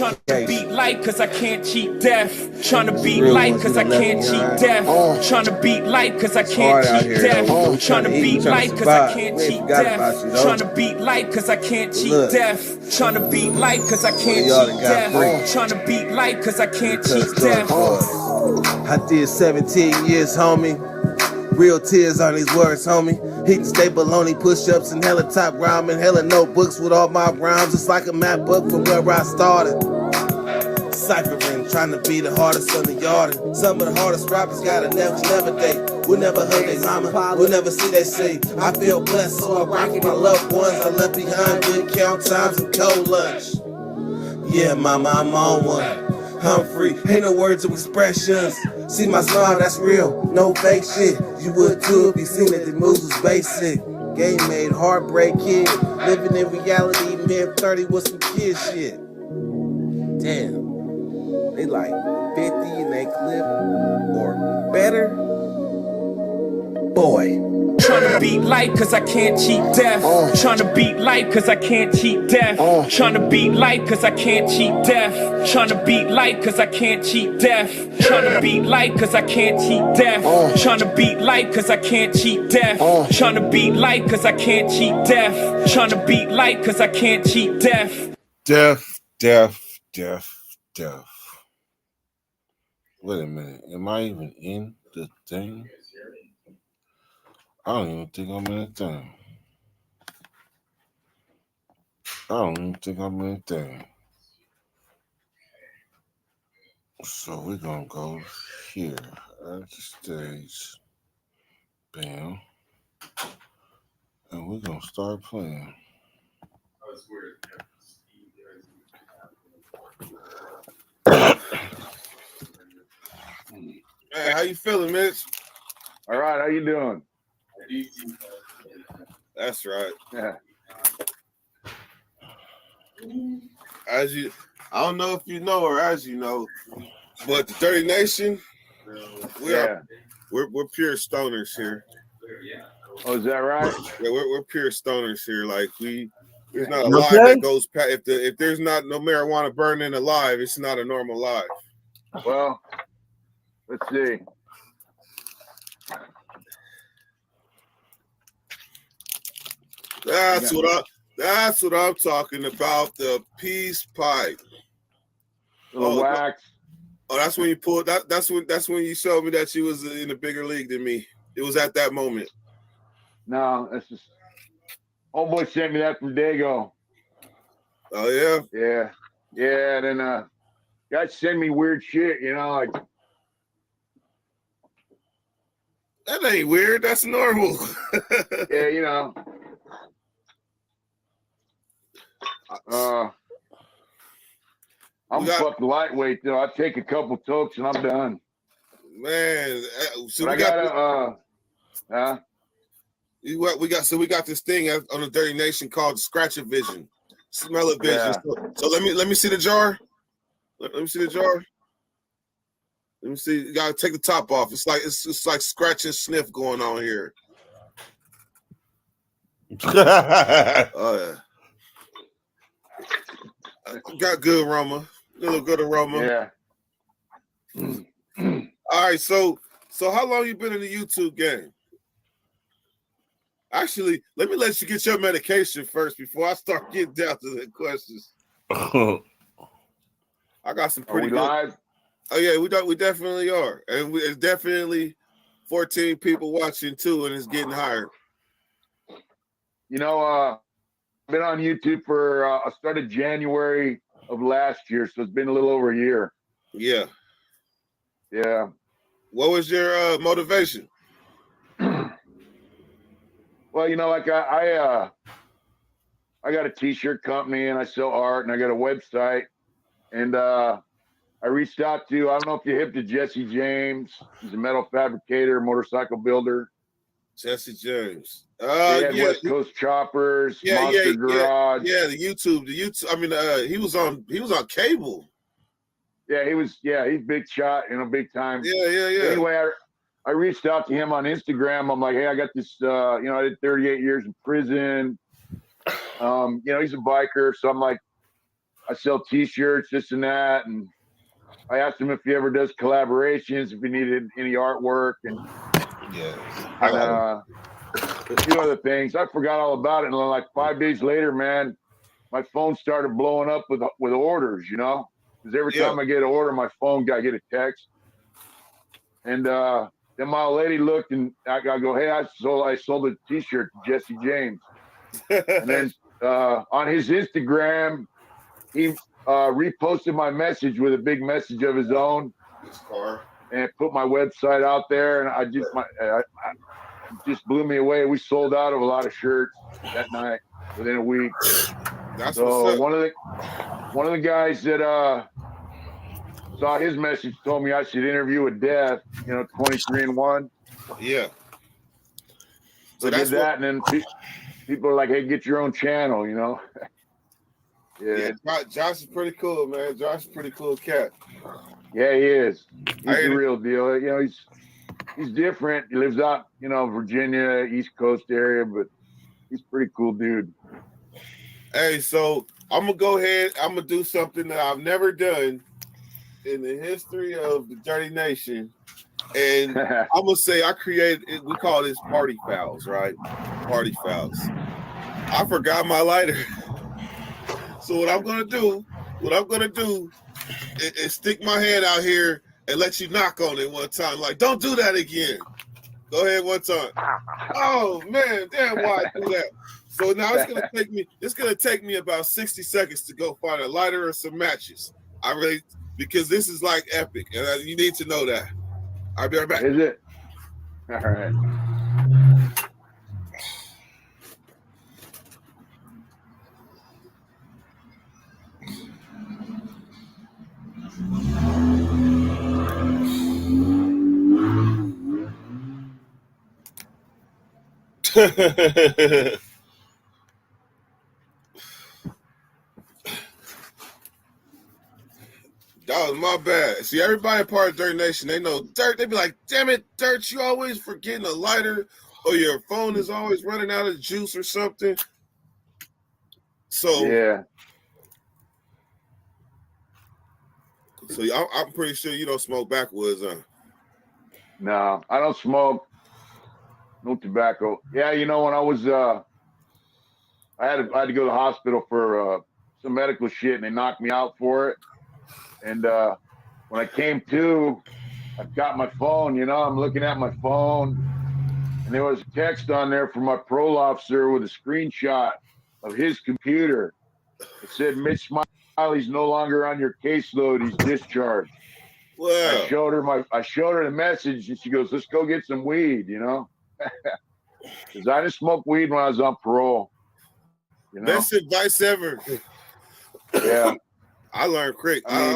Trying to beat life cause I can't cheat death. Trying to beat life cause I can't cheat death. Trying to beat life cause I can't cheat death. Trying to beat life cause I can't cheat death. Trying to beat life cause I can't cheat death. Trying to beat life cause I can't cheat death. Trying to beat life cause I can't cheat death. I did 17 years, homie. Real tears on these words, homie. Hitting staple baloney push-ups and hella top rhyming, hella notebooks with all my rhymes. It's like a map book from where I started. Ciphering, trying to be the hardest on the yard. Some of the hardest rappers got a never date. We'll never hug they mama, we'll never see they say. I feel blessed, so I rock with my loved ones. I left behind good count times and cold lunch. Yeah, mama, I'm on one. I'm free, ain't no words of expressions. See my smile, that's real, no fake shit. You would too if you seen that the moves was basic. Game made, heartbreak kid. Living in reality, mid-30 with some kid shit. Damn. They like 50 in they clip or better. Boy. Trying to beat life cause I can't cheat death. Trying to beat life cause I can't cheat death. Trying to beat life cause I can't cheat death. Trying to beat life cause I can't cheat death. Trying to beat life cause I can't cheat death. Trying to beat life cause I can't cheat death. Trying to beat life cause I can't cheat death. Trying to beat life cause I can't cheat death. Death. Wait a minute. Am I even in the thing? I don't even think I'm in the thing. So we're going to go here at the stage. Bam. And we're going to start playing. Hey, how you feeling, Mitch? All right, how you doing? That's right. Yeah. I don't know if you know or as you know, but the Dirty Nation, we're pure stoners here. Oh, is that right? Yeah, we're pure stoners here. Like there's not a live that goes past. If there's not no marijuana burning alive, it's not a normal life. Well, let's see. That's what I'm talking about. The peace pipe. Wax. Oh, that's when you pulled that. That's when you showed me that you was in a bigger league than me. It was at that moment. No, that's just homeboy sent me that from Dago. Oh yeah. Yeah. And then guys send me weird shit. Like that ain't weird. That's normal. Yeah, I'm fucking lightweight though. I take a couple tokes and I'm done. Man, so we got we got this thing on the Dirty Nation called Scratch It Vision, Smell It Vision. Yeah. So let me see the jar. Let me see the jar. Let me see. You gotta take the top off. It's like scratch and sniff going on here. Oh yeah. Got good aroma. A little good aroma. Yeah. All right, so how long you been in the YouTube game? Actually, let me let you get your medication first before I start getting down to the questions. I got some pretty good. Live? Oh yeah, we definitely are, and it's definitely 14 people watching too, and it's getting higher. I've been on YouTube for I started January of last year, so it's been a little over a year. Yeah. What was your motivation? Well, like I got a t-shirt company and I sell art and I got a website, and I reached out to, I don't know if you're hip to Jesse James. He's a metal fabricator, motorcycle builder. Jesse James. West Coast Choppers, Monster Garage. Yeah, the YouTube. I mean, he was on cable. Yeah, he's big shot, big time. Yeah. Anyway, I reached out to him on Instagram. I'm like, hey, I got this, I did 38 years in prison. He's a biker. So I'm like, I sell T-shirts, this and that, and I asked him if he ever does collaborations, if he needed any artwork, and a few other things. I forgot all about it, and like 5 days later, man, my phone started blowing up with orders, you know, because every time I get an order, my phone, I get a text. And then my old lady looked, and I go, hey, I sold a T-shirt to Jesse James. And then on his Instagram, he reposted my message with a big message of his own, and put my website out there. And it just blew me away. We sold out of a lot of shirts that night within a week. That's so one of the guys that saw his message told me I should interview with Death, 23-1. Yeah. So I did that, and then people are like, hey, get your own channel, you know? Yeah, Josh is pretty cool, man. Josh is a pretty cool cat. Yeah, he is. He's the real deal. You know, he's different. He lives out, Virginia, East Coast area, but he's a pretty cool dude. Hey, so I'm gonna go ahead. I'm gonna do something that I've never done in the history of the Dirty Nation, and I'm gonna say I created it. We call this party fouls, right? Party fouls. I forgot my lighter, so what I'm gonna do is stick my hand out here and let you knock on it one time. Like, don't do that again. Go ahead one time. Oh man, damn, why I do that? So now it's gonna take me about 60 seconds to go find a lighter or some matches. Because this is like epic, and you need to know that. I'll be right back. Is it? All right. That was my bad. See, everybody part of Dirt Nation, they know Dirt. They be like, damn it, Dirt, you always forgetting a lighter, or your phone is always running out of juice or something. So yeah. So I'm pretty sure you don't smoke backwoods, huh? No, I don't smoke. No tobacco. Yeah, when I was I had to go to the hospital for some medical shit, and they knocked me out for it. And when I came to, I've got my phone, I'm looking at my phone, and there was a text on there from my parole officer with a screenshot of his computer. It said, Mitch Smiley's no longer on your caseload. He's discharged. Wow. I showed her the message, and she goes, let's go get some weed, because I didn't smoke weed when I was on parole. Best advice ever. Yeah. I learned quick. I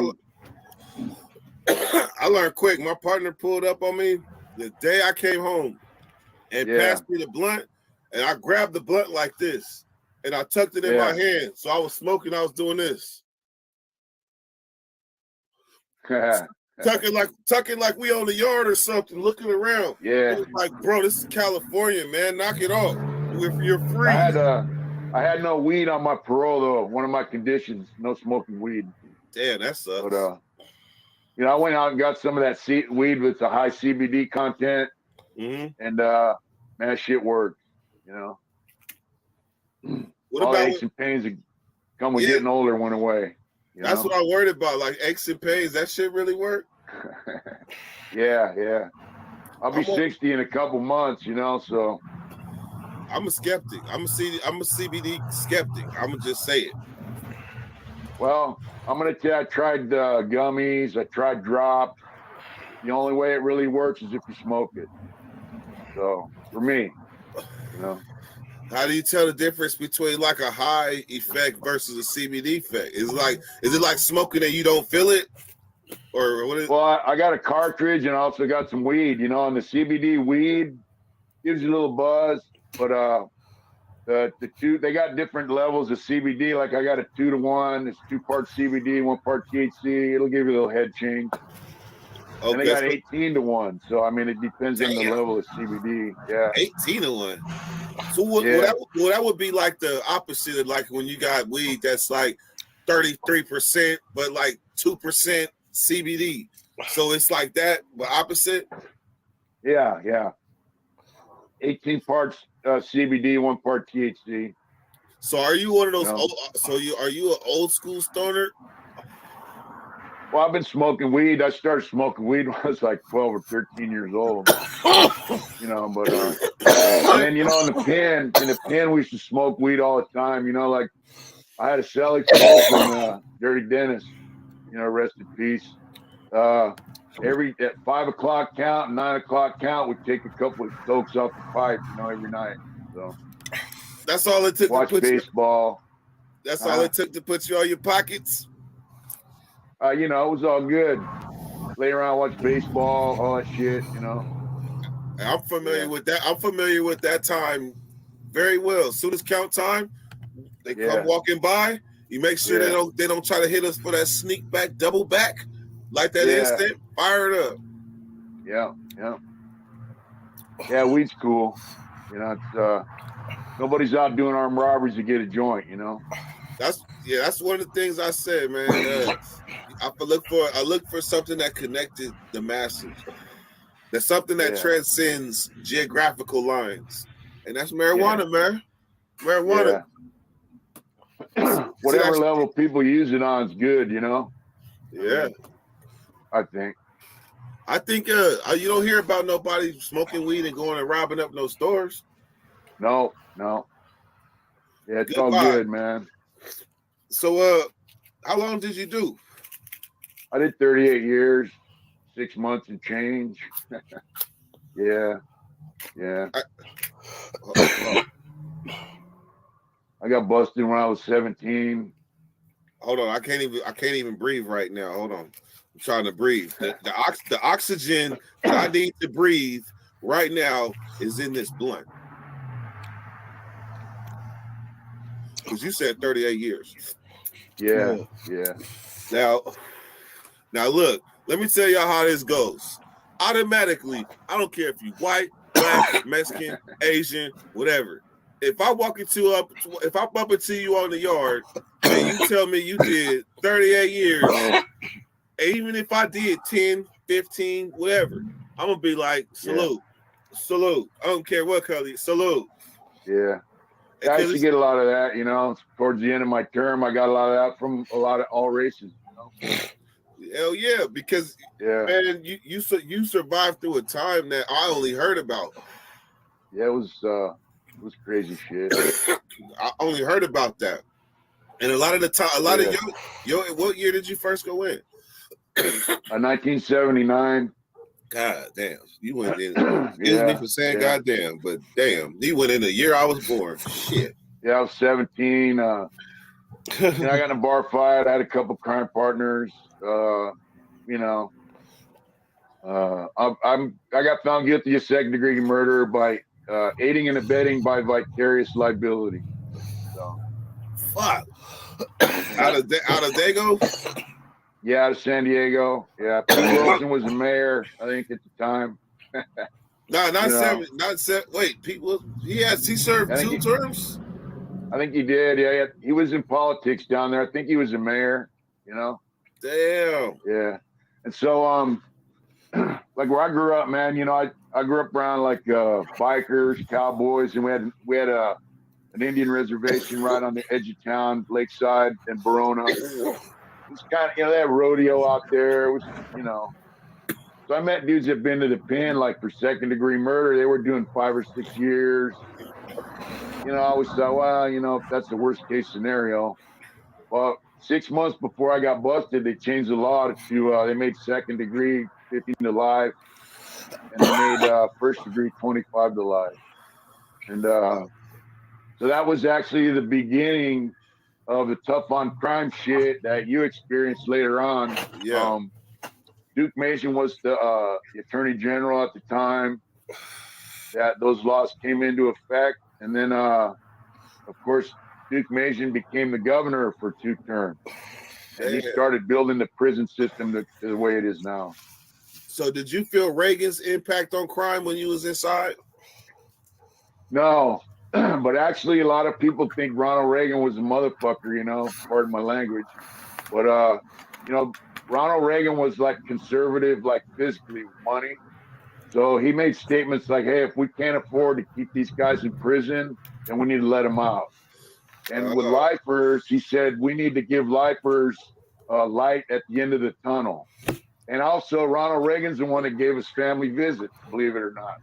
learned quick. My partner pulled up on me the day I came home and passed me the blunt, and I grabbed the blunt like this, and I tucked it in my hand. So I was smoking. I was doing this. Tucking like we on the yard or something, looking around. Yeah. Like, bro, this is California, man. Knock it off. If you're free. I had no weed on my parole, though. One of my conditions, no smoking weed. Damn, that sucks. But, I went out and got some of that weed with the high CBD content. Mm-hmm. And, man, that shit worked, What all about the aches and pains that come with getting older went away. That's what I worried about, like aches and pains. That shit really work? Yeah. I'll be 60 in a couple months, so. I'm a skeptic. I'm a CBD skeptic. I'm gonna just say it. Well, I'm gonna tell you, I tried gummies. I tried drops. The only way it really works is if you smoke it. So for me, How do you tell the difference between like a high effect versus a CBD effect? Is it like smoking and you don't feel it, or what is? Well, I got a cartridge and I also got some weed. And the CBD weed gives you a little buzz. But the two, they got different levels of CBD. Like I got a 2-to-1. It's 2 parts CBD, 1 part THC. It'll give you a little head change. Okay. And they got 18-to-1. So I mean, it depends on the level of CBD. Yeah. 18-to-1. So that would be like the opposite of like when you got weed that's like 33%, but like 2% CBD. So it's like that, but opposite. Yeah. 18 parts CBD, 1 part THC. So are you one of those? No. Are you an old school stoner? Well, I've been smoking weed. I started smoking weed when I was like 12 or 13 years old. You know, but and then in the pen we used to smoke weed all the time. You know, like I had a celly smoking Dirty Dennis. You know, rest in peace. Every at 5 o'clock count, 9 o'clock count, we'd take a couple of tokes off the pipe. You know, every night. So that's all it took. Watch to put baseball. That's all it took to put you on your pockets. You know, it was all good. Lay around, watch baseball, all that shit. You know. I'm familiar with that. I'm familiar with that time very well. As soon as count time, they come walking by. You make sure they don't try to hit us for that sneak back, double back, like that instant. Fire it up. Yeah, weed's cool. You know, it's nobody's out doing armed robberies to get a joint. You know. That's one of the things I said, man. I look for something that connected the masses. That's something that transcends geographical lines, and that's marijuana, man. Marijuana. Whatever level people use it on is good, you know. Yeah, I think. You don't hear about nobody smoking weed and going and robbing up no stores. No. Yeah, it's Good all vibe. good, man. So, how long did you do? I did 38 years, 6 months and change. Yeah. I got busted when I was 17. Hold on, I can't even breathe right now. Hold on, I'm trying to breathe. The oxygen that I need to breathe right now is in this blunt. Because you said 38 years. Yeah. Now look, let me tell y'all how this goes. Automatically, I don't care if you white, black, Mexican, Asian, whatever. If I bump into you on the yard and you tell me you did 38 years, even if I did 10, 15, whatever, I'm gonna be like, salute. I don't care what color, salute. Yeah. I used to get a lot of that, you know. Towards the end of my term, I got a lot of that from a lot of all races, you know. Hell yeah, because man, you survived through a time that I only heard about. Yeah, it was crazy shit. I only heard about that, and a lot of the time, what year did you first go in? 1979. God damn, you went in. Excuse me for saying goddamn, but damn, you went in the year I was born. Shit. Yeah, I was 17. I got in a bar fight. I had a couple crime partners. You know, I got found guilty of second-degree murder by aiding and abetting by vicarious liability. So, fuck. Out of Dago? Yeah, out of San Diego. Yeah, Pete Wilson was the mayor, I think, at the time. No, not seven. Not seven. Wait, Pete Wilson. He served 2 terms. I think he did. Yeah, he was in politics down there. I think he was a mayor. You know. Damn. Yeah, and so like where I grew up, man. You know, I grew up around like bikers, cowboys, and we had an Indian reservation right on the edge of town, Lakeside and Verona. It was kind of, they had rodeo out there. It was, so I met dudes that been to the pen, like for second-degree murder. They were doing 5 or 6 years. I always thought, well, if that's the worst-case scenario. Well, 6 months before I got busted, they changed the law to, they made second-degree 15 to life, and they made first-degree 25 to life. And so that was actually the beginning of the tough on crime shit that you experienced later on. Yeah. Duke Mason was the attorney general at the time that those laws came into effect. And then, of course, Duke Mason became the governor for 2 terms. And he started building the prison system to the way it is now. So did you feel Reagan's impact on crime when you was inside? No, But actually, a lot of people think Ronald Reagan was a motherfucker, you know, pardon my language. But, you know, Ronald Reagan was like conservative, like physically with money. So he made statements like, hey, if we can't afford to keep these guys in prison, then we need to let them out. And with lifers, he said, we need to give lifers light at the end of the tunnel. And also, Ronald Reagan's the one that gave us family visits, believe it or not.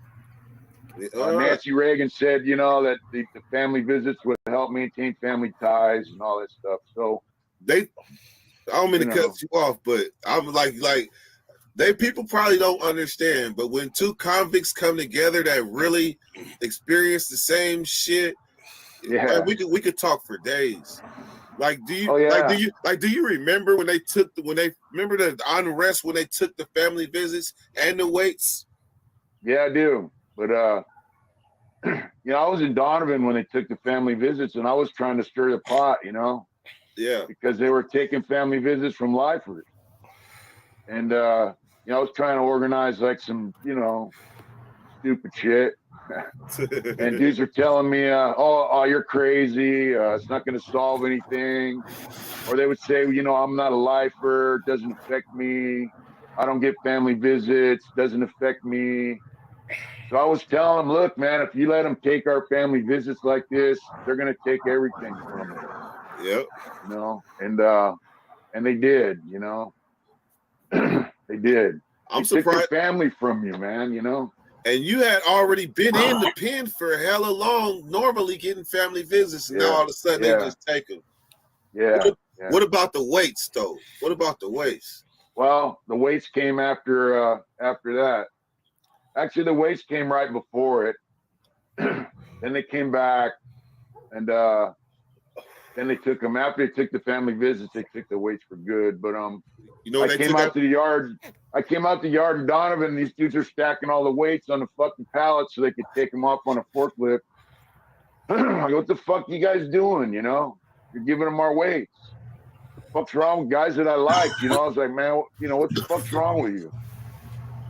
Nancy Reagan said, you know, that the family visits would help maintain family ties and all that stuff. So I don't mean to cut you off, but I'm like people probably don't understand. But when two convicts come together that really experience the same shit, we could talk for days. Like, do you remember when they remember the unrest when they took the family visits and the weights? Yeah, I do. But you know, I was in Donovan when they took the family visits, and I was trying to stir the pot, you know. Yeah. Because they were taking family visits from lifers. And you know, I was trying to organize like some, you know, stupid shit. And dudes are telling me, oh, you're crazy. It's not going to solve anything. Or they would say, you know, I'm not a lifer. It doesn't affect me. I don't get family visits. Doesn't affect me. So I was telling them, look, man, if you let them take our family visits like this, they're going to take everything from us. Yep. You know, and they did, you know. They did. I'm surprised. Took your family from you, man, you know. And you had already been in the pen for hella long, normally getting family visits, and now all of a sudden they just take them. Yeah. What about the weights, though? What about the weights? Well, the weights came after that. Actually, the weights came right before it. Then they came back, and then they took them. After they took the family visits, they took the weights for good. But you know, I came out to the yard. I came out the yard in Donovan, and these dudes are stacking all the weights on the fucking pallets so they could take them off on a forklift. I go, what the fuck you guys doing? You know, you're giving them our weights. What the fuck's wrong with guys that I like? You know, I was like, man, you know, what the fuck's wrong with you?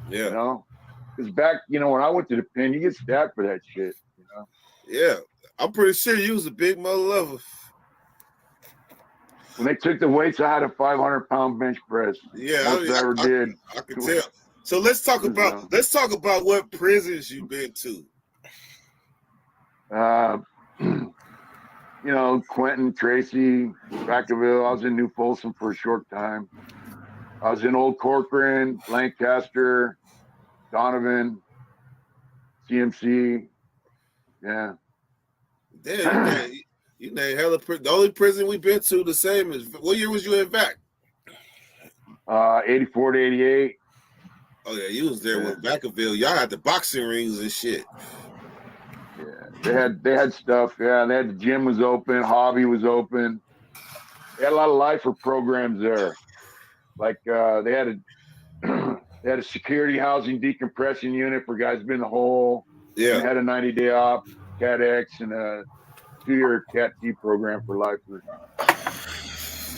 Yeah. You know, because back, you know, when I went to the pen, you get stabbed for that shit. You know. Yeah, I'm pretty sure you was a big mother lover. When they took the weights, I had a 500-pound bench press. Yeah, most I ever did. I could tell. So let's talk about what prisons you've been to. You know, Quentin, Tracy, Vacaville. I was in New Folsom for a short time. I was in Old Corcoran, Lancaster, Donovan, CMC. Yeah. Damn, you named hella. The only prison we've been to the same is, what year was you in VAC? 84 to 88. Oh yeah, you was there with Vacaville. Y'all had the boxing rings and shit. Yeah, they had stuff. Yeah, they had the gym was open, hobby was open. They had a lot of lifer programs there. Like they had a security housing decompression unit for guys been in the hole. Yeah, they had a 90-day op, Cat X, and a 2-year Cat T program for lifers.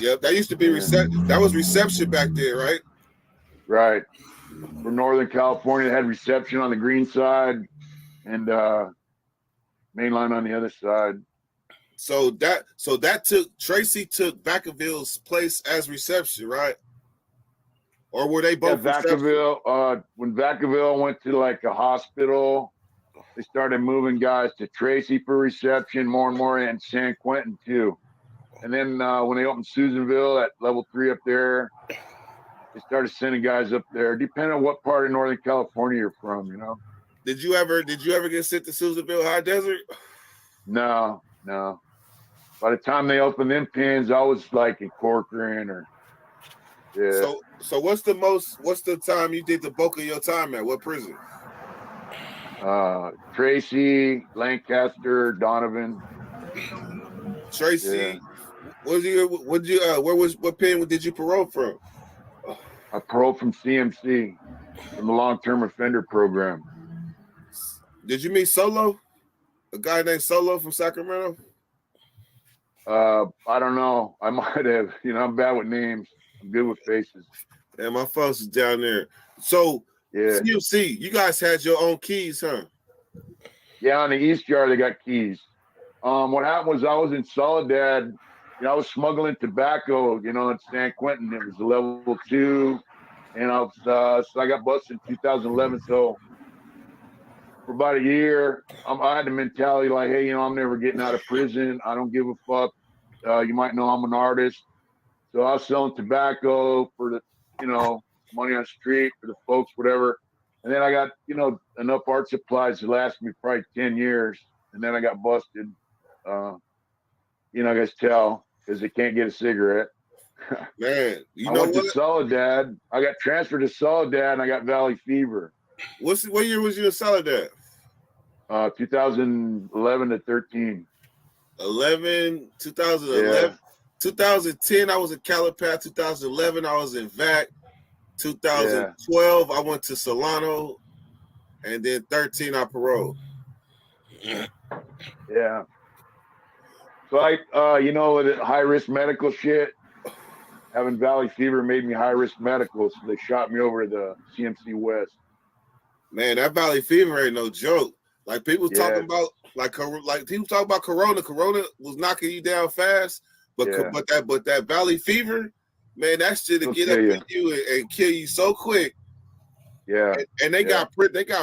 Yep, that used to be reception. That was reception back there, right? Right. For Northern California, they had reception on the green side and mainline on the other side. So Tracy took Vacaville's place as reception, right? Or were they both? Yeah, Vacaville. When Vacaville went to like a hospital, they started moving guys to Tracy for reception more and more, and San Quentin too. And then when they opened Susanville at level 3 up there, they started sending guys up there, depending on what part of Northern California you're from, you know. Did you ever get sent to Susanville High Desert? No. By the time they opened them pins, I was like in Corcoran or So what's the time you did the bulk of your time at? What prison? Tracy, Lancaster, Donovan. Tracy, what pen did you parole from? I paroled from CMC, from the long-term offender program. Did you meet Solo? A guy named Solo from Sacramento? I don't know. I might have. You know, I'm bad with names. I'm good with faces. Yeah, my folks is down there. So CMC, you guys had your own keys, huh? Yeah, on the East Yard, they got keys. What happened was I was in Soledad. You know, I was smuggling tobacco, you know, in San Quentin. It was a level 2. And so I got busted in 2011. So for about a year, I had the mentality like, hey, you know, I'm never getting out of prison. I don't give a fuck. You might know I'm an artist. So I was selling tobacco for the, you know, money on the street for the folks, whatever. And then I got, you know, enough art supplies to last me probably 10 years. And then I got busted. You know, I guess tell because they can't get a cigarette. Man, you I know went to what? Soledad. I got transferred to Soledad and I got valley fever. What year was you in Soledad? 2011 to 13. 2011. Yeah. 2010, I was in Calipat. 2011, I was in VAC. Yeah. 2012, I went to Solano. And then 13, I paroled. Yeah. So you know, with high risk medical shit, having valley fever made me high risk medical. So they shot me over to the CMC West. Man, that valley fever ain't no joke. Like people Yeah. talking about, like people talk about Corona. Corona was knocking you down fast, but Yeah. but that valley fever, man, that shit to It'll get kill up you. in you and kill you so quick. Yeah. And they got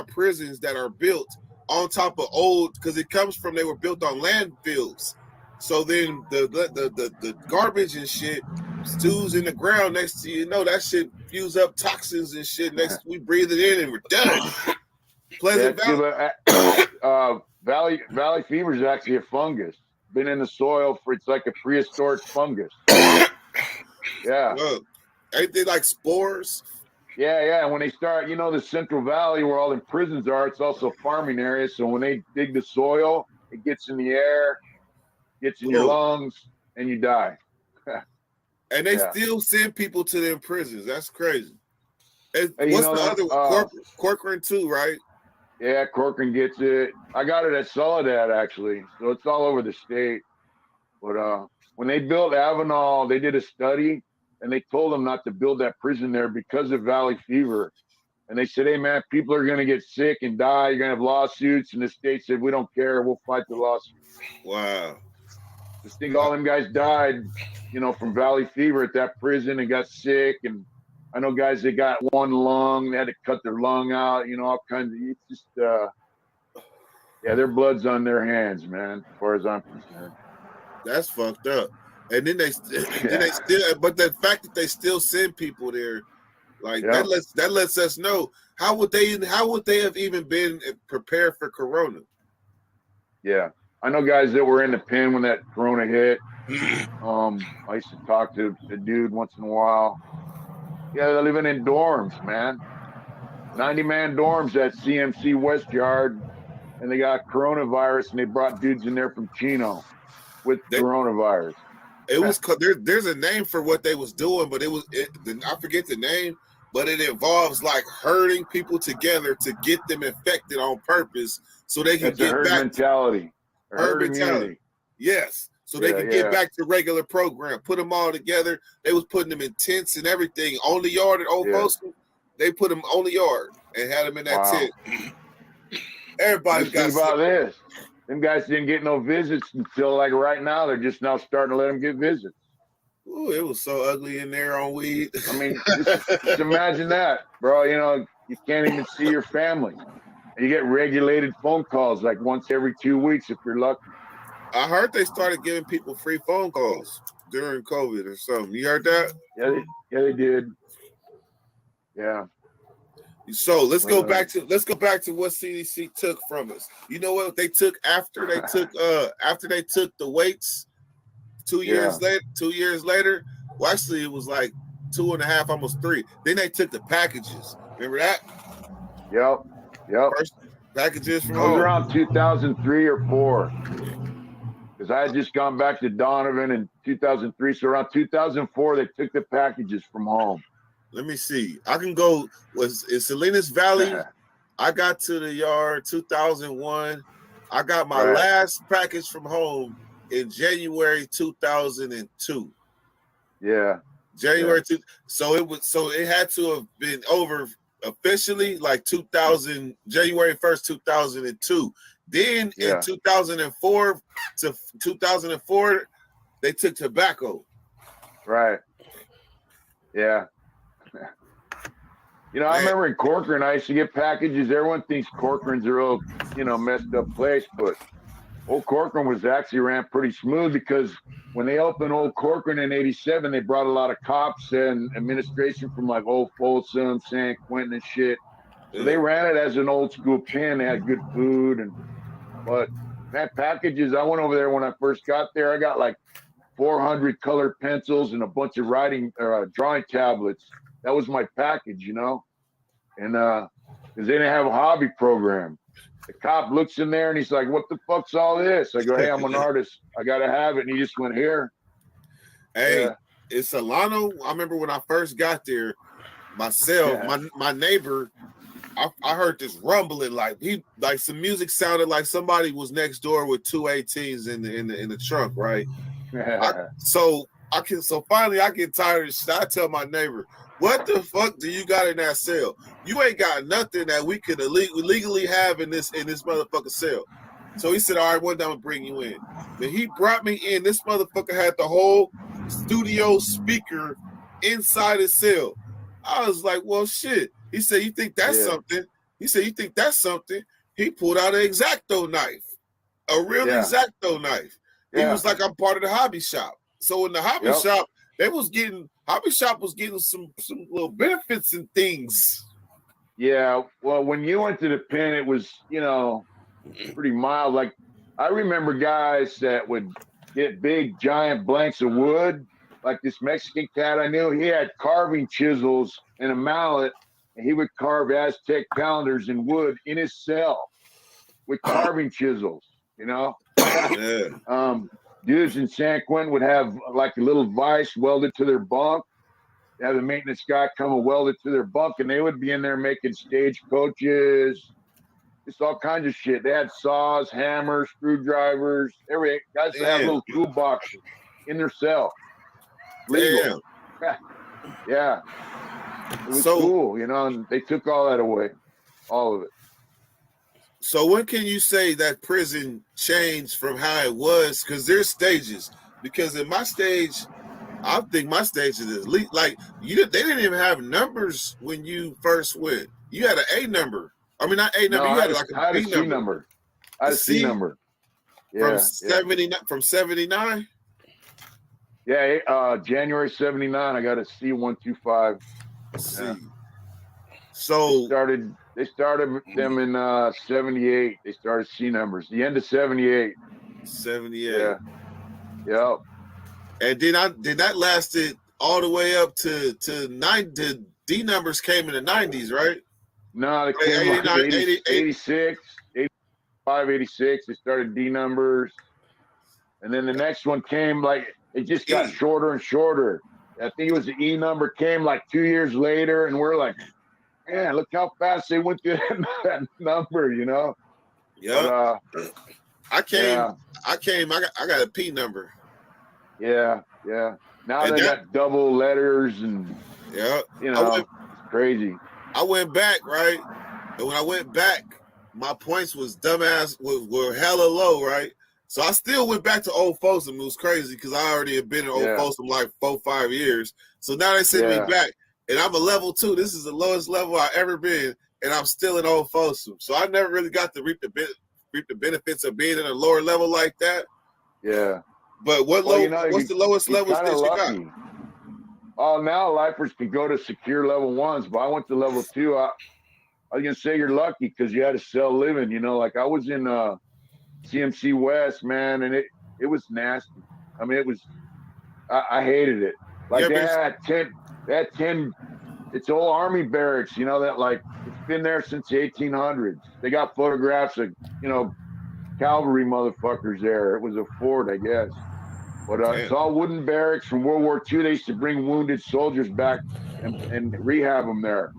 prisons that are built on top of old, because it comes from, they were built on landfills. So then the garbage and shit stews in the ground. Next to you know, that shit fuse up toxins and shit. Next we breathe it in and we're done. Pleasant Valley. Valley fever is actually a fungus. Been in the soil for, it's like a prehistoric fungus. Yeah. Look, ain't they like spores? Yeah. When they start, you know, the Central Valley where all the prisons are, it's also a farming area. So when they dig the soil, it gets in the air, gets in your lungs, and you die. And they still send people to them prisons. That's crazy. And hey, what's the other one? Corcoran too, right? Yeah, Corcoran gets it. I got it at Soledad, actually. So it's all over the state. But when they built Avenal, they did a study, and they told them not to build that prison there because of valley fever. And they said, hey, man, people are going to get sick and die. You're going to have lawsuits. And the state said, we don't care. We'll fight the lawsuits. Wow. Just think all them guys died, you know, from valley fever at that prison and got sick. And I know guys that got one lung, they had to cut their lung out, you know, all kinds of, it's just, yeah, their blood's on their hands, man, as far as I'm concerned. That's fucked up. And then they still, but the fact that they still send people there, like that lets us know, how would they have even been prepared for Corona? Yeah. I know guys that were in the pen when that Corona hit. I used to talk to a dude once in a while. Yeah, they're living in dorms, man. 90-man dorms at CMC West Yard, and they got coronavirus, and they brought dudes in there from Chino with coronavirus. It was there's a name for what they was doing, but I forget the name, but it involves like herding people together to get them infected on purpose so they can get herd back mentality. Herd mentality. Yes. So they can get back to regular program. Put them all together. They was putting them in tents and everything on the yard at Old Folsom. They put them on the yard and had them in that tent. Everybody got sick. About this. Them guys didn't get no visits until like right now. They're just now starting to let them get visits. Ooh, it was so ugly in there on weed. I mean, just imagine that, bro. You know, you can't even see your family. You get regulated phone calls like once every 2 weeks if you're lucky. I heard they started giving people free phone calls during COVID or something. You heard that? Yeah, they did. Yeah. So let's go back to what CDC took from us. You know what they took after they took the weights 2 years later? 2 years later, well, actually it was like 2.5, almost 3. Then they took the packages. Remember that? Yep. First packages from home. It was around 2003 or 4. Because I had just gone back to Donovan in 2003. So around 2004, they took the packages from home. Let me see. I can go. Was in Salinas Valley? I got to the yard 2001. I got my last package from home in January 2002. Yeah. January 2. So it had to have been over officially like January 1st, 2002. Then Yeah. in 2004 to 2004, they took tobacco. Right. Yeah. You know, I remember in Corcoran, I used to get packages. Everyone thinks Corcoran's a real, messed up place, but Old Corcoran was actually ran pretty smooth because when they opened Old Corcoran in '87, they brought a lot of cops and administration from like Old Folsom, San Quentin, and shit. So they ran it as an old school pen. They had good food, but man, packages. I went over there when I first got there. I got like 400 colored pencils and a bunch of drawing tablets. That was my package, and because they didn't have a hobby program. The cop looks in there and he's like, "What the fuck's all this?" I go, "Hey, I'm an artist. I gotta have it." And he just went, "Here." Hey, it's Solano. I remember when I first got there, myself, my neighbor, I heard this rumbling, like some music sounded like somebody was next door with 2 18s in the trunk, right? So finally I get tired of shit. I tell my neighbor, "What the fuck do you got in that cell? You ain't got nothing that we could legally have in this motherfucker cell." So he said, "All right, one day I'm gonna bring you in." Then he brought me in. This motherfucker had the whole studio speaker inside his cell. I was like, "Well, shit." He said, "You think that's something?" He said, "You think that's something?" He pulled out an X-Acto knife, a real X-Acto knife. He was like, "I'm part of the hobby shop." So in the hobby shop, hobby shop was getting some little benefits and things. Yeah, well, when you went to the pen, it was, pretty mild. Like, I remember guys that would get big, giant blanks of wood. Like this Mexican cat I knew, he had carving chisels and a mallet, and he would carve Aztec calendars in wood in his cell with carving chisels, Dudes in San Quentin would have like a little vise welded to their bunk. They have the maintenance guy come and weld it to their bunk, and they would be in there making stagecoaches, just all kinds of shit. They had saws, hammers, screwdrivers, everything. Guys would have little toolboxes in their cell. Legal. Yeah. It was cool, and they took all that away. All of it. So when can you say that prison changed from how it was? Because there's stages. Because in my stage, I think my stage is at least like they didn't even have numbers when you first went. You had an A number. I mean, not A number. No, you had like a B number. I had a C number. Yeah, from 79. Yeah, January 79. I got a C125. C. So they started them in 78. They started C numbers. The end of 78. 78. Yeah. Yep. And then that lasted all the way up to 9. The D numbers came in the 90s, right? No, they came 89, 86, 85, 86. They started D numbers. And then the next one came it just got shorter and shorter. I think it was the E number came 2 years later, and we're like, man, look how fast they went through that number, Yeah. I got a P number. Yeah. Now they got double letters and it's crazy. I went back, right? And when I went back, my points was were hella low, right? So I still went back to Old Folsom. It was crazy because I already had been in Old Folsom 4-5 years. So now they send me back, and I'm a level 2. This is the lowest level I've ever been, and I'm still in Old Folsom. So I never really got to reap the benefits of being in a lower level like that. Yeah. But what's the lowest levels that you got? Oh, now lifers can go to secure level 1s, but I went to level 2. I was gonna say you're lucky because you had to sell living. I was in CMC West, man, and it was nasty. I mean, it was. I hated it. They had 10. It's old army barracks, that it's been there since the 1800s. They got photographs of cavalry motherfuckers there. It was a fort, I guess. But it's all wooden barracks from World War II. They used to bring wounded soldiers back and rehab them there.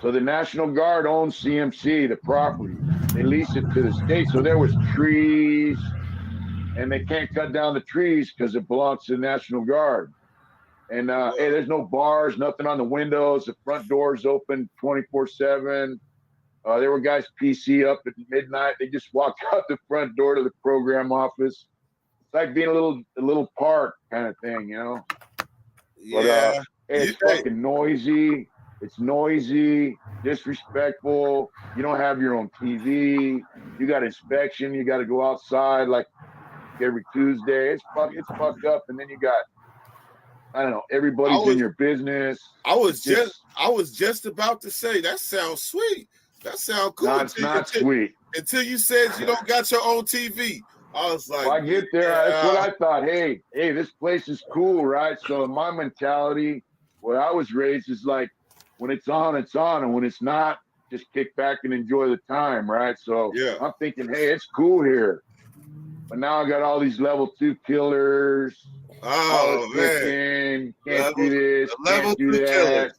So the National Guard owns CMC, the property. They lease it to the state. So there was trees, and they can't cut down the trees because it belongs to the National Guard. And there's no bars, nothing on the windows. The front door's open 24/7. There were guys PC up at midnight. They just walked out the front door to the program office. It's like being a little park kind of thing, you know. Yeah. But it's fucking noisy. It's noisy, disrespectful. You don't have your own TV. You got inspection. You got to go outside like every Tuesday. It's fucked up. And then you got, I don't know, everybody's in your business. I was just about to say that sounds sweet. That sounds cool. No, it's not sweet. Until you said you don't got your own TV. I was like, well, I get there. That's what I thought. Hey, this place is cool, right? So my mentality, where I was raised, is like, when it's on, it's on, and when it's not, just kick back and enjoy the time, right? So I'm thinking, hey, it's cool here. But now I got all these level 2 killers. Oh man, can't do this, can't do that. Killers.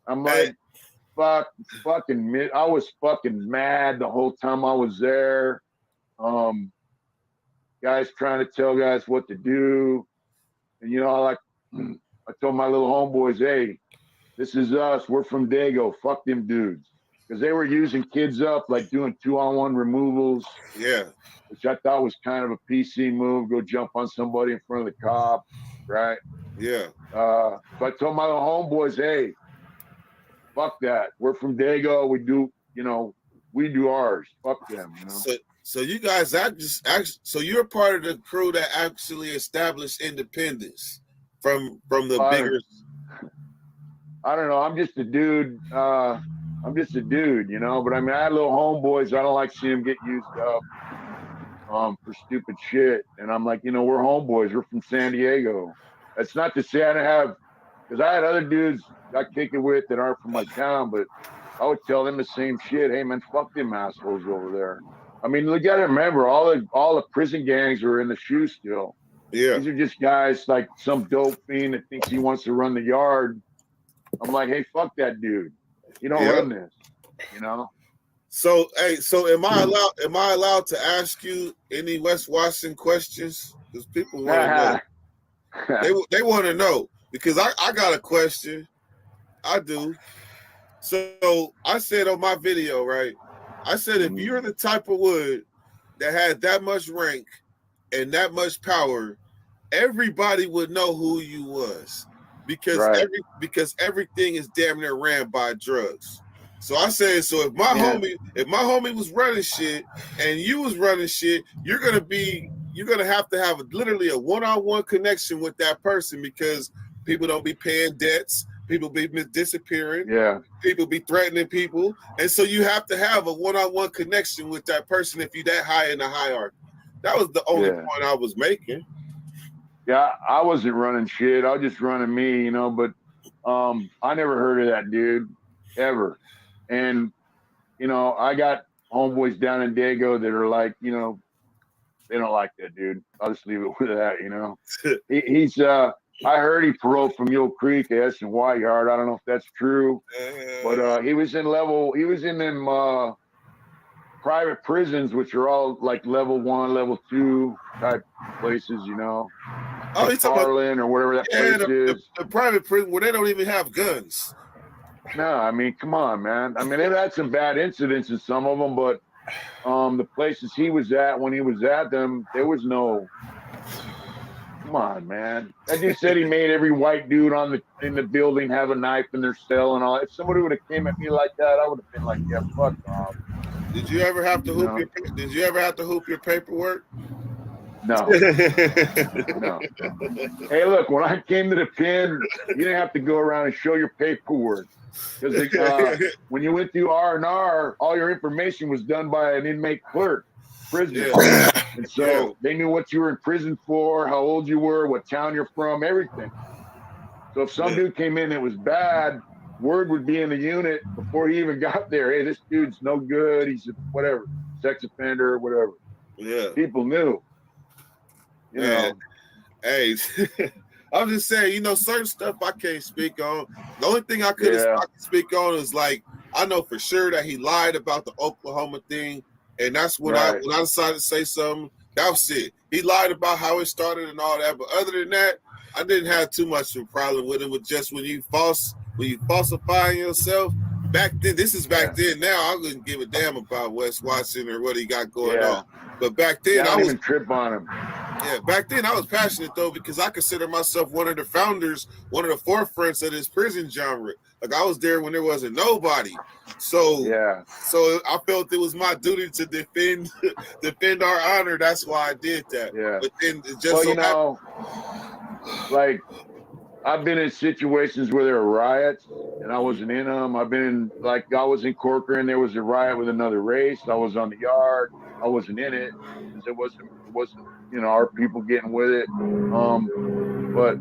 I'm like, fucking. I was fucking mad the whole time I was there. Guys trying to tell guys what to do, and you know, like I told my little homeboys, hey, this is us. We're from Dago. Fuck them dudes, because they were using kids up, like doing 2-on-1 removals. Yeah. Which I thought was kind of a PC move. Go jump on somebody in front of the cop, right? Yeah. So I told my little homeboys, hey, fuck that. We're from Dago. We do ours. Fuck them, you know. So you guys so you're part of the crew that actually established independence from the bigger. I don't know. I'm just a dude. You know. But I mean, I had little homeboys. I don't like seeing them get used up for stupid shit. And I'm like, you know, we're homeboys. We're from San Diego. That's not to say I didn't have, because I had other dudes I kick it with that aren't from my town, but I would tell them the same shit. Hey man, fuck them assholes over there. I mean, you got to remember, all the prison gangs are in the shoe still. Yeah. These are just guys like some dope fiend that thinks he wants to run the yard. I'm like, hey, fuck that dude. You don't run this, you know? So, hey, am I allowed to ask you any West Washington questions? Because people want to know. They want to know, because I got a question. I do. So I said on my video, right? I said, if you're the type of wood that had that much rank and that much power, everybody would know who you was, because everything is damn near ran by drugs. So I said, so if my homie was running shit and you was running shit, you're gonna have to have literally a one-on-one connection with that person, because people don't be paying debts. People be disappearing. Yeah. People be threatening people. And so you have to have a one-on-one connection with that person if you're that high in the hierarchy. That was the only point I was making. Yeah, I wasn't running shit. I was just running me, you know, but I never heard of that dude, ever. And, you know, I got homeboys down in Dago that are like, you know, they don't like that dude. I'll just leave it with that, you know. He's I heard he paroled from Mule Creek, S&Y yard. I don't know if that's true, but he was in them private prisons, which are all like level 1, level 2 type places, you know. Oh, he's talking Harlan or whatever that place is. The private prison where they don't even have guns. No, I mean, come on, man. I mean, they've had some bad incidents in some of them, but the places he was at, when he was at them, there was no. Come on, man. That dude said he made every white dude in the building have a knife in their cell and all. If somebody would have came at me like that, I would have been like, yeah, fuck off. Did you ever have to hoop your paperwork? No. No. Hey, look, when I came to the pen, you didn't have to go around and show your paperwork. Because when you went through R&R, all your information was done by an inmate clerk, prisoner. Yeah. And so they knew what you were in prison for, how old you were, what town you're from, everything. So if some dude came in that was bad, word would be in the unit before he even got there. Hey, this dude's no good. He's a whatever, sex offender, whatever. Yeah. People knew. You know. Hey, I'm just saying, you know, certain stuff I can't speak on. The only thing I could speak on is, like, I know for sure that he lied about the Oklahoma thing, and that's when I decided to say something. That was it. He lied about how it started and all that, but other than that, I didn't have too much of a problem with it. With just when you falsifying yourself, back then, this is back then. Now I wouldn't give a damn about Wes Watson or what he got going on. But back then, I don't even trip on him. Yeah, back then I was passionate though because I consider myself one of the founders, one of the forefronts of this prison genre. Like I was there when there wasn't nobody. So I felt it was my duty to defend our honor. That's why I did that. Yeah. But then it just like I've been in situations where there were riots and I wasn't in them. I've been in, like, I was in Corcoran. There was a riot with another race. I was on the yard. I wasn't in it because it wasn't, our people getting with it. But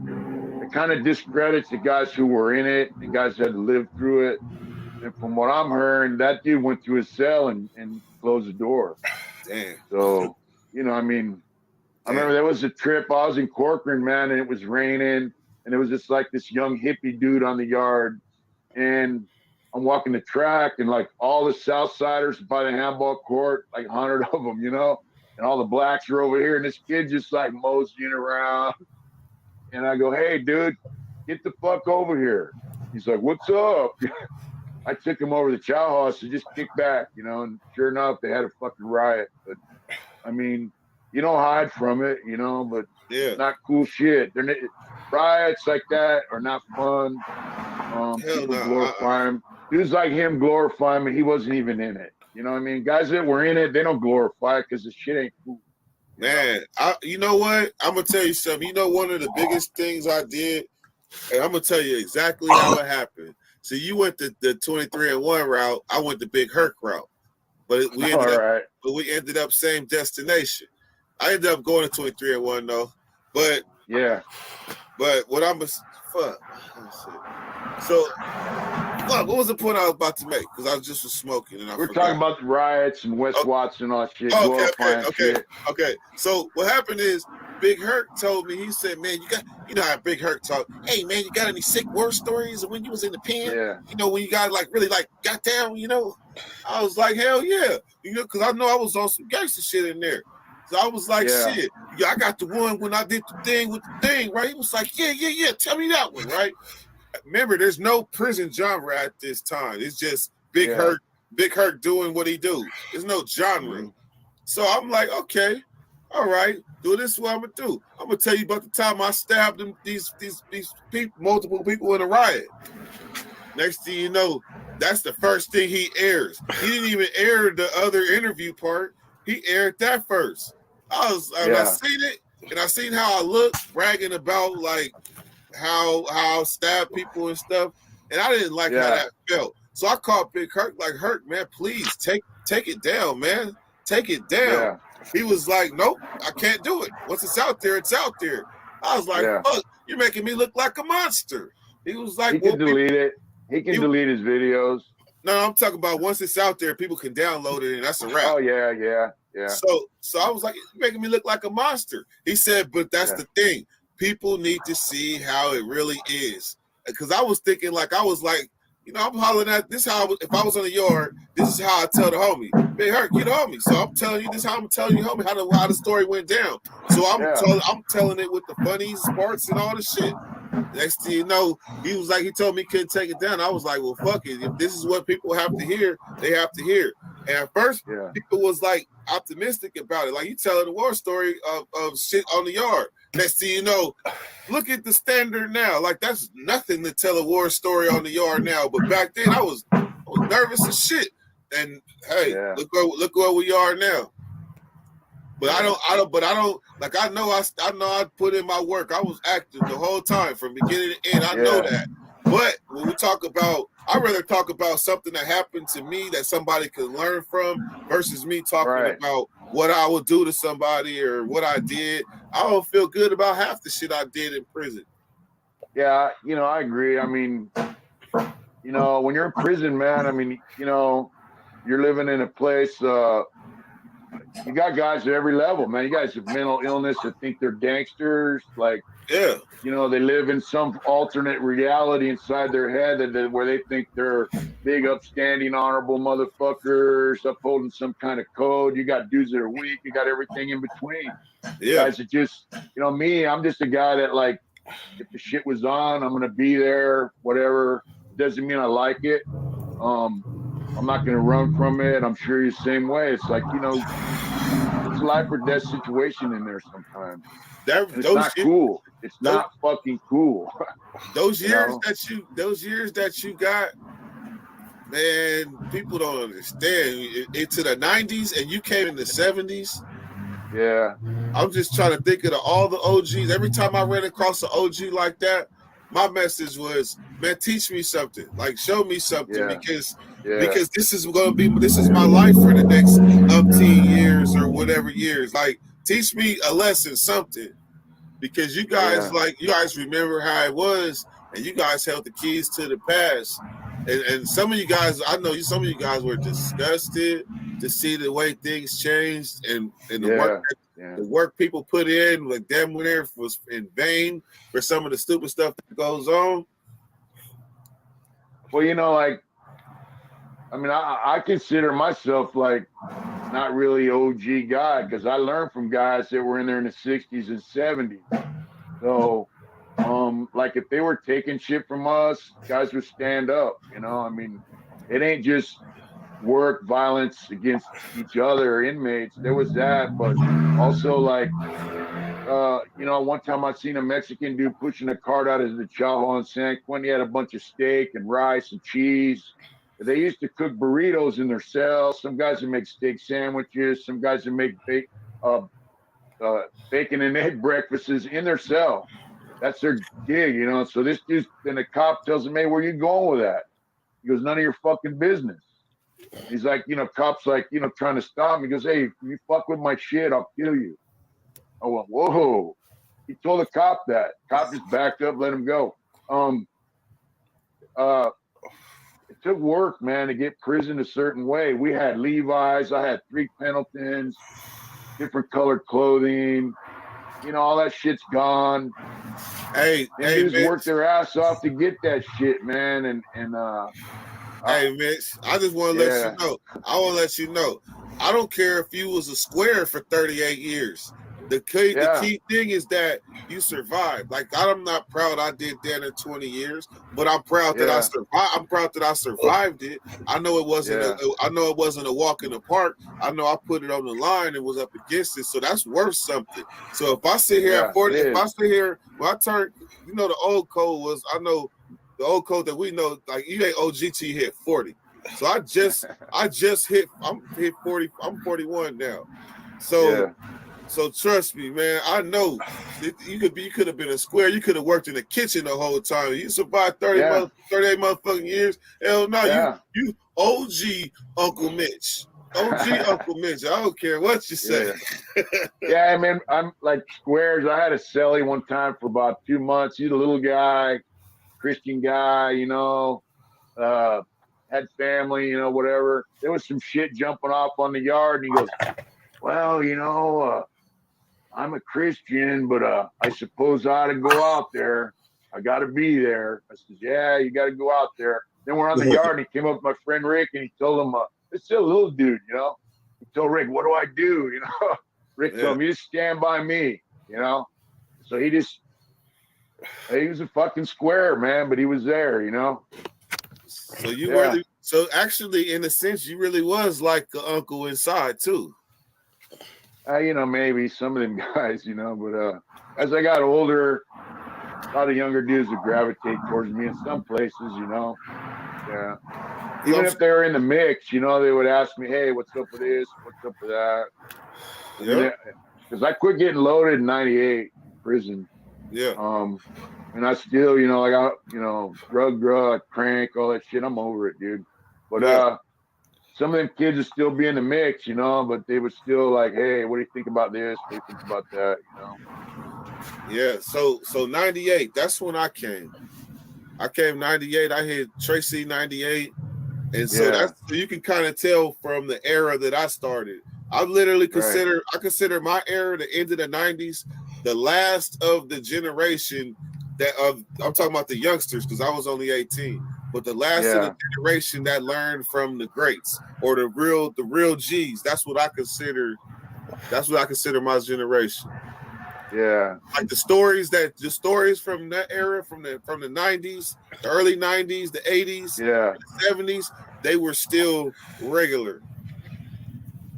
it kind of discredits the guys who were in it, the guys that had lived through it. And from what I'm hearing, that dude went to his cell and closed the door. Damn. So, I remember there was a trip. I was in Corcoran, man, and it was raining. And it was just like this young hippie dude on the yard. And I'm walking the track and like all the Southsiders by the handball court, like 100 of them, and all the blacks are over here. And this kid just like moseying around. And I go, hey, dude, get the fuck over here. He's like, what's up? I took him over to the chow house to just kick back, and sure enough, they had a fucking riot. But I mean, you don't hide from it, but it's not cool shit. Riots like that are not fun. People glorify him. Dudes like him glorify him, and he wasn't even in it. You know what I mean? Guys that were in it, they don't glorify it because the shit ain't cool. Man, you know what? I'm going to tell you something. One of the biggest things I did, and I'm going to tell you exactly how it happened. So you went the 23-1 route. I went the Big Herc route. But we ended up same destination. I ended up going to 23-1 though. But what I'm fuck. So what was the point I was about to make? Because I was just smoking and we're talking about the riots and Wes Watson and all that shit. Okay. So what happened is Big Herc told me, he said, man, you know how Big Herc talk. Hey man, you got any sick war stories of when you was in the pen? Yeah. When you got really got down, I was like, hell yeah. Because I know I was on some gangster shit in there. So I was like, shit, I got the one when I did the thing with the thing, right? He was like, yeah, tell me that one, right? Remember, there's no prison genre at this time. It's just Big Herc doing what he do. There's no genre. So I'm like, okay, all right, this is what I'm gonna do. I'm gonna tell you about the time I stabbed them, these people, multiple people in a riot. Next thing you know, that's the first thing he airs. He didn't even air the other interview part. He aired that first. I seen it, and I seen how I looked, bragging about like how I stabbed people and stuff, and I didn't like how that felt. So I called Big Herc, like, Herc, man, please take it down, man. Take it down. Yeah. He was like, nope, I can't do it. Once it's out there, it's out there. I was like, fuck, you're making me look like a monster. He was like, he can delete it. He can delete his videos. No, I'm talking about once it's out there, people can download it, and that's a wrap. Oh, yeah. So I was like, you're making me look like a monster. He said, but that's the thing. People need to see how it really is. Because I was thinking, I'm hollering at this. If I was on the yard, this is how I tell the homie, Big Herc, you the homie. So I'm telling you this. How I'm telling you, homie, how the story went down. So I'm telling it with the funnies, parts, and all the shit. Next thing you know, he told me he couldn't take it down. I was like, well, fuck it. If this is what people have to hear, they have to hear. And at first, people was like optimistic about it. Like, you telling the war story of shit on the yard. Next thing you know, look at the standard now. Like, that's nothing to tell a war story on the yard now. But back then, I was nervous as shit. And hey, look where we are now. But I know I put in my work. I was active the whole time from beginning to end. I know that. But when we talk about, I'd rather talk about something that happened to me that somebody could learn from versus me talking about what I would do to somebody or what I did. I don't feel good about half the shit I did in prison. Yeah, I agree. I mean, when you're in prison, man, I mean, you're living in a place, you got guys at every level, man. You guys have mental illness that think they're gangsters. Like, they live in some alternate reality inside their head where they think they're big, upstanding, honorable motherfuckers, upholding some kind of code. You got dudes that are weak. You got everything in between. Guys that just, me, I'm just a guy that, like, if the shit was on, I'm going to be there, whatever. Doesn't mean I like it. I'm not going to run from it. I'm sure you're the same way. It's like, it's a life or death situation in there sometimes. And it's not cool. It's not fucking cool. Those years that you got, man, people don't understand. Into the 90s and you came in the 70s. Yeah. I'm just trying to think of all the OGs. Every time I ran across an OG like that, my message was, man, teach me something. Like, show me something because this is my life for the next umpteen years or whatever years. Like, teach me a lesson, something. Because you guys remember how it was, and you guys held the keys to the past. And some of you guys, I know some of you guys were disgusted to see the way things changed and the work people put in, like damn near was in vain for some of the stupid stuff that goes on. Well, I consider myself like not really OG guy because I learned from guys that were in there in the 60s and 70s. So, like if they were taking shit from us, guys would stand up. It ain't just work violence against each other inmates. There was that, but also like, one time I seen a Mexican dude pushing a cart out of the Chavo in San Quentin. He had a bunch of steak and rice and cheese. They used to cook burritos in their cells. Some guys would make steak sandwiches. Some guys would make bacon and egg breakfasts in their cell. That's their gig, So this dude, then the cop tells him, "Hey, where you going with that?" He goes, "None of your fucking business." He's like, cops like, trying to stop him. He goes, "Hey, if you fuck with my shit, I'll kill you." I went, "Whoa." He told the cop that. Cop just backed up, let him go. It took work, man, to get prison a certain way. We had Levi's. I had 3 Pendletons, different colored clothing. All that shit's gone. Hey, dudes work their ass off to get that shit, man. Hey, Mitch, I just want to let you know. I want to let you know. I don't care if you was a square for 38 years. The key thing is that you survived. Like, I'm not proud I did that in 20 years, but I'm proud that I survived. I'm proud that I survived it. I know it wasn't. I know it wasn't a walk in the park. I know I put it on the line and was up against it. So that's worth something. So if I sit here at 40, if I sit here, when I turn, the old code was. I know the old code that we know. Like you ain't OG till you hit 40. So I just hit. I'm hit 40. I'm 41 now. So. So trust me, man. I know you could have been a square. You could have worked in the kitchen the whole time. You survived 38 motherfucking years. Hell no, you OG Uncle Mitch. OG Uncle Mitch. I don't care what you say. Yeah, man. I'm like squares. I had a cellie one time for about 2 months. He's a little guy, Christian guy, had family, whatever. There was some shit jumping off on the yard, and he goes, "Well, I'm a Christian, but I suppose I ought to go out there. I got to be there." I said, "Yeah, you got to go out there." Then we're on the yard, and he came up with my friend Rick, and he told him, "It's still a little dude, He told Rick, "What do I do?" Rick told him, "You just stand by me, So he was a fucking square, man, but he was there, So really, so actually, in a sense, you really was like the uncle inside too. Maybe some of them guys, but as I got older, a lot of younger dudes would gravitate towards me in some places, Yeah. Even if they were in the mix, they would ask me, "Hey, what's up with this? What's up with that?" Because I quit getting loaded in '98 prison. Yeah. And I still, I got, drug, crank, all that shit. I'm over it, dude. But some of them kids would still be in the mix, but they would still like, "Hey, what do you think about this? What do you think about that?" Yeah. So 98, that's when I came. I came 98. I hit Tracy 98. And so you can kind of tell from the era that I started. I literally I consider my era, the end of the 90s, the last of the generation I'm talking about the youngsters because I was only 18. But the last of the generation that learned from the greats or the real G's. That's what I consider my generation. Yeah. Like the stories from that era, from the 90s, the early 90s, the 80s, the 70s, they were still regular.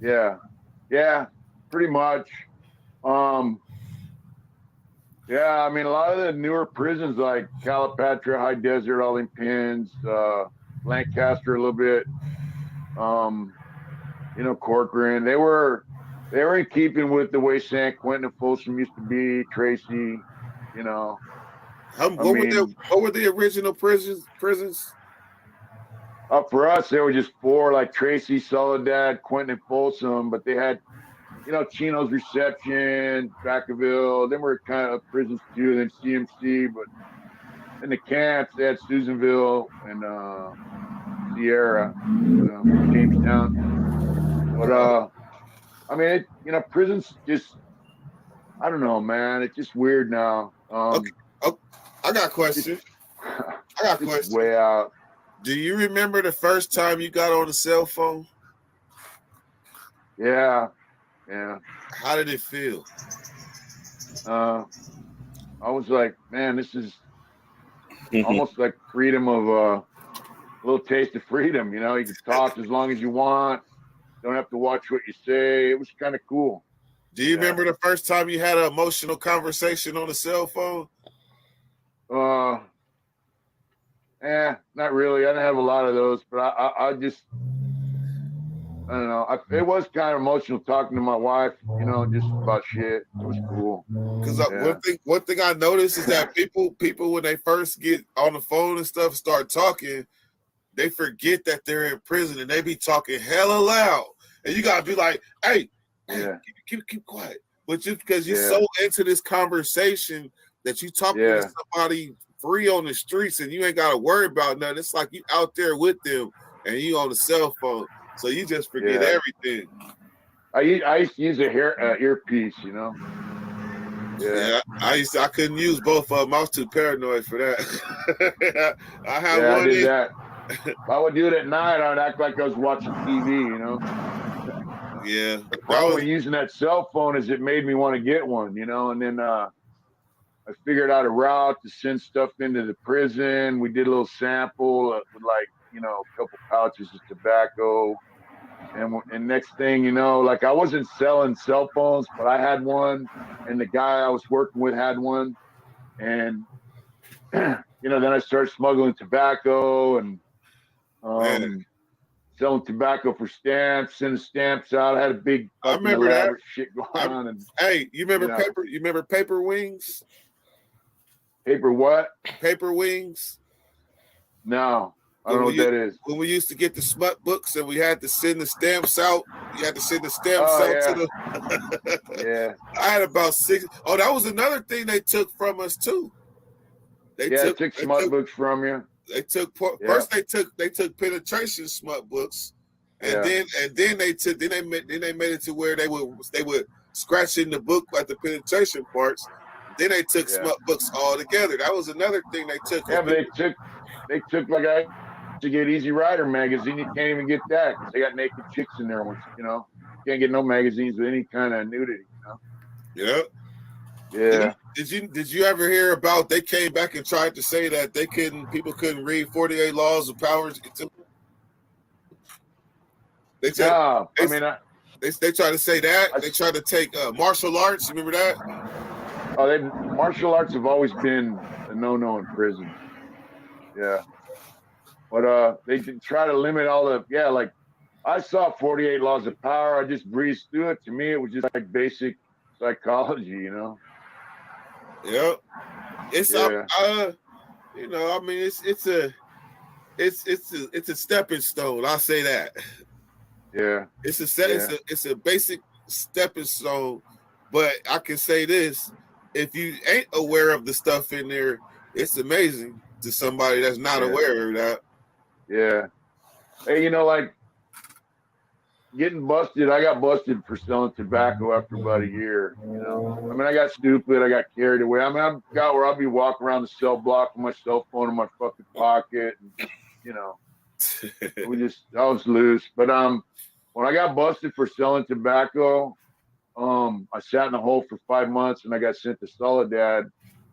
Yeah, pretty much. Yeah, I mean, a lot of the newer prisons like Calipatra, High Desert, all them pins, Lancaster a little bit, Corcoran, they were in keeping with the way San Quentin and Folsom used to be, Tracy, What were the original prisons? For us, there were just four, like Tracy, Soledad, Quentin, and Folsom, but they had, Chino's Reception, Vacaville. Then were kind of prisons too, then CMC, but in the camps, they had Susanville and Sierra, Jamestown. But, I mean, prisons just, I don't know, man. It's just weird now. Okay. Oh, I got a question. Way out. Do you remember the first time you got on a cell phone? Yeah. How did it feel? I was like, man, this is almost like freedom of a little taste of freedom. You can talk as long as you want. Don't have to watch what you say. It was kind of cool. Do you remember the first time you had an emotional conversation on a cell phone? Not really. I didn't have a lot of those, but I don't know. It was kind of emotional talking to my wife, just about shit. It was cool. Because one thing I noticed is that people when they first get on the phone and stuff, start talking, they forget that they're in prison and they be talking hella loud. And you gotta be like, hey, keep quiet. But just because you're so into this conversation that you talking to somebody free on the streets and you ain't gotta worry about nothing. It's like you out there with them and you on the cell phone. So you just forget everything. I used to use a earpiece, Yeah, I couldn't use both of them. I was too paranoid for that. I had one. I did that. I would do it at night. I would act like I was watching TV, Yeah. The problem with using that cell phone is it made me want to get one, and then I figured out a route to send stuff into the prison. We did a little sample with a couple pouches of tobacco. And next thing you know, I wasn't selling cell phones, but I had one, and the guy I was working with had one. And, then I started smuggling tobacco and selling tobacco for stamps, sending stamps out. I had a big fucking elaborate shit going on. And, hey, you remember paper? You remember paper wings? Paper what? Paper wings. No, I don't know what that is. When we used to get the smut books and we had to send the stamps out, you had to send the stamps out to the. I had about 6. Oh, that was another thing they took from us too. They took smut books from you. They took first. They took penetration smut books, and then they made it to where they would scratch in the book at the penetration parts. Then they took smut books all together. That was another thing they took. Yeah, but they took to get Easy Rider magazine. You can't even get that because they got naked chicks in there. You can't get no magazines with any kind of nudity. Yeah. Did you ever hear about they came back and tried to say that people couldn't read 48 Laws of Power? They tried to say that. They tried to take martial arts. You remember that? Martial arts have always been a no-no in prison. Yeah. But they did try to limit all the I saw 48 Laws of Power. I just breezed through it. To me, it was just like basic psychology, Yep. It's I mean it's a stepping stone. I'll say that. Yeah. It's a basic stepping stone, but I can say this: if you ain't aware of the stuff in there, it's amazing to somebody that's not aware of that. Yeah. Hey, getting busted, I got busted for selling tobacco after about a year, I mean, I got stupid, I got carried away. I mean, I got where I'll be walking around the cell block with my cell phone in my fucking pocket and I was loose. But when I got busted for selling tobacco, I sat in a hole for 5 months and I got sent to Soledad.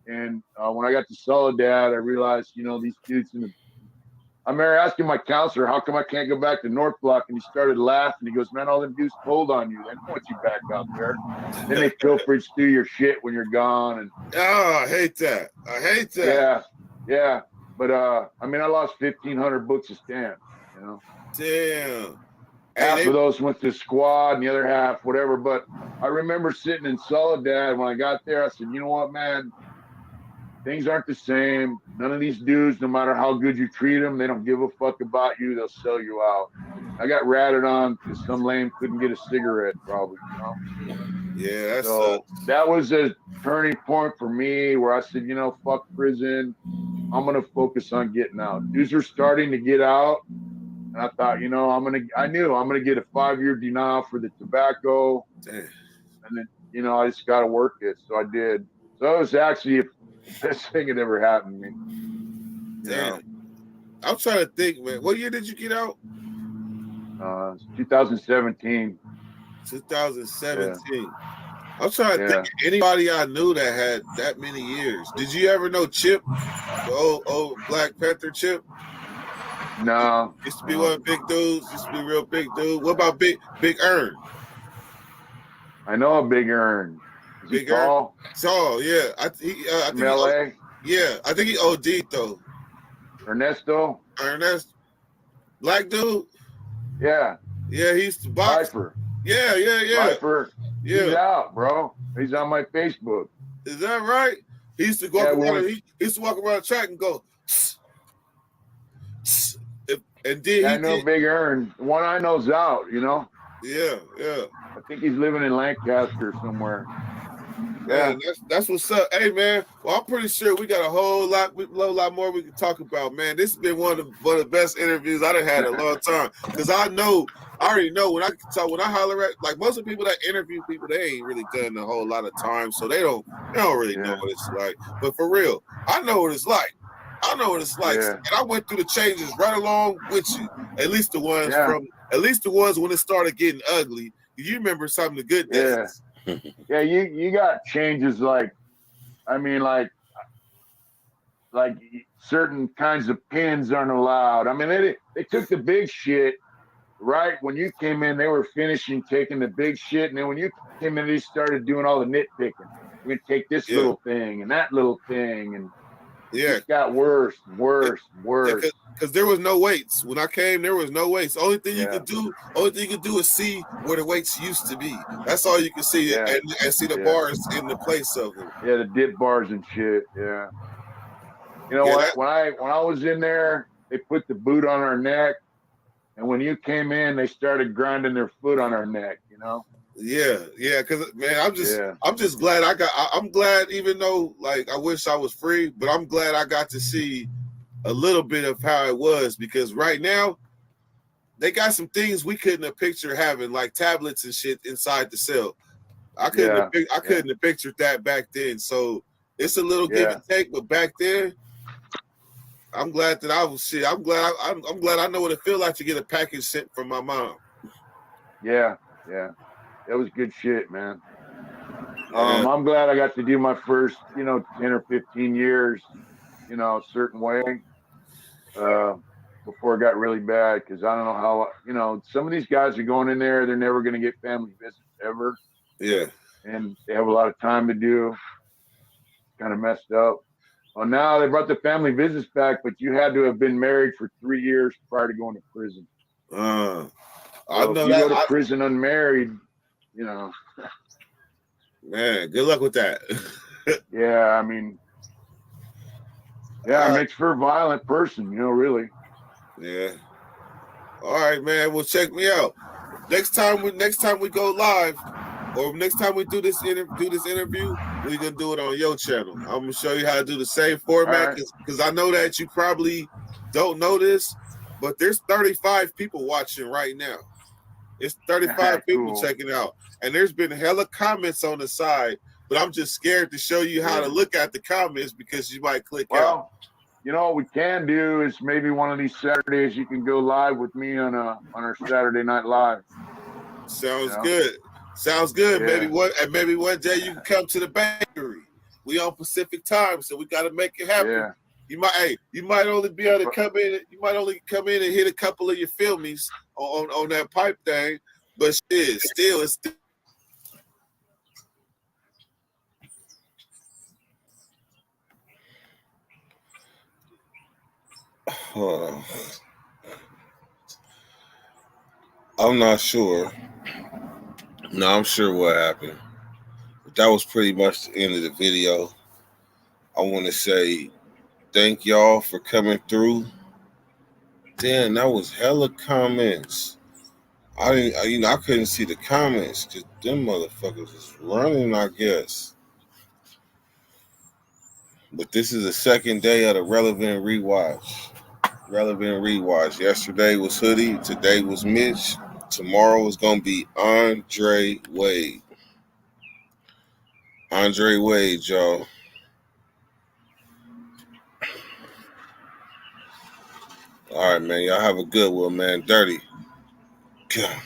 And when I got to Soledad, I realized, these dudes in the I remember asking my counselor, how come I can't go back to North Block? And he started laughing. He goes, man, all them dudes told on you. They don't want you back out there. Then they pilferage through your shit when you're gone. And I hate that. I hate that. Yeah. But I mean, I lost 1,500 books of stamps, you know. Damn. Half of those went to the squad and the other half, whatever. But I remember sitting in Soledad when I got there. I said, you know what, man? Things aren't the same. None of these dudes, no matter how good you treat them, they don't give a fuck about you. They'll sell you out. I got ratted on because some lame couldn't get a cigarette, probably. You know? Yeah, that's so that was a turning point for me where I said, you know, fuck prison. I'm gonna focus on getting out. Dudes are starting to get out, and I thought, you know, I knew I'm gonna get a 5-year denial for the tobacco, Damn. and then, you know, I just got to work it. So I did. So it was actually the best thing that ever happened to me. Damn. Yeah. I'm trying to think, man. What year did you get out? 2017. 2017. I'm trying to think of anybody I knew that had that many years. Did you ever know Chip, the old Black Panther Chip? No. Used to be one of the big dudes. Used to be a real big dude. What about Big Earn? I know a Big Earn. Big tall? Tall, yeah. I think LA? Yeah, I think he OD'd though. Ernesto? Black dude? Yeah. Yeah, he used to box. Viper. Yeah. Viper. Yeah. He's out, bro. He's on my Facebook. Is that right? He used to go around. He used to walk around the track and go. And then I know Big Earn. The one I know's out. You know. Yeah. I think he's living in Lancaster somewhere. Yeah, that's what's up. Hey, man. Well, I'm pretty sure we got a whole lot more we can talk about, man. This has been one of the best interviews I've had in a long time. Because I already know when I holler at, like, most of the people that interview people, they ain't really done a whole lot of time, so they don't really know what it's like. But for real, I know what it's like. Yeah. And I went through the changes right along with you. At least the ones when it started getting ugly. You remember some of the good days. Yeah, you got changes like certain kinds of pins aren't allowed. I mean, they took the big shit, right? When you came in, they were finishing taking the big shit, and then when you came in, they started doing all the nitpicking. We're gonna take this little thing and that little thing, and it got worse. Because there was no weights. When I came, there was no weights. Only thing you could do is see where the weights used to be. That's all you can see, and see the bars in the place of them. Yeah, the dip bars and shit. Yeah. You know what? When I was in there, they put the boot on our neck, and when you came in, they started grinding their foot on our neck. You know. Yeah. Because man, I'm just glad I'm glad, even though like I wish I was free, but I'm glad I got to see a little bit of how it was, because right now they got some things we couldn't have pictured having, like tablets and shit inside the cell. I couldn't have pictured that back then. So it's a little give and take, but back then, I'm glad that I was shit. I'm glad I know what it feels like to get a package sent from my mom. Yeah. That was good shit, man. I'm glad I got to do my first, 10 or 15 years, a certain way. Before it got really bad, because I don't know how, some of these guys are going in there, they're never going to get family visits ever. Yeah. And they have a lot of time to do. Kind of messed up. Well, now they brought the family visits back, but you had to have been married for 3 years prior to going to prison. I know if you go to prison unmarried, Man, good luck with that. Yeah, I mean, it makes for a violent person, really. Yeah. All right, man. Well, check me out. Next time we go live, or next time we do this interview, we're gonna do it on your channel. I'm gonna show you how to do the same format, because I know that you probably don't know this, but there's 35 people watching right now. It's 35 people checking it out, and there's been hella comments on the side, but I'm just scared to show you how to look at the comments because you might click out. What we can do is maybe one of these Saturdays you can go live with me on our Saturday Night Live. Sounds good. Yeah. Maybe one day you can come to the bakery. We on Pacific time, so we got to make it happen. You might only be able to come in. You might only come in and hit a couple of your filmies on that pipe thing, but shit, still, it's still. I'm not sure. No, I'm sure what happened. But that was pretty much the end of the video. I want to say thank y'all for coming through. Damn, that was hella comments. I couldn't see the comments because them motherfuckers was running, I guess. But this is the second day of the relevant rewatch. Yesterday was Hoodie. Today was Mitch. Tomorrow is gonna be Andre Wade. Andre Wade, y'all. All right, man. Y'all have a good one, man. Dirty. God.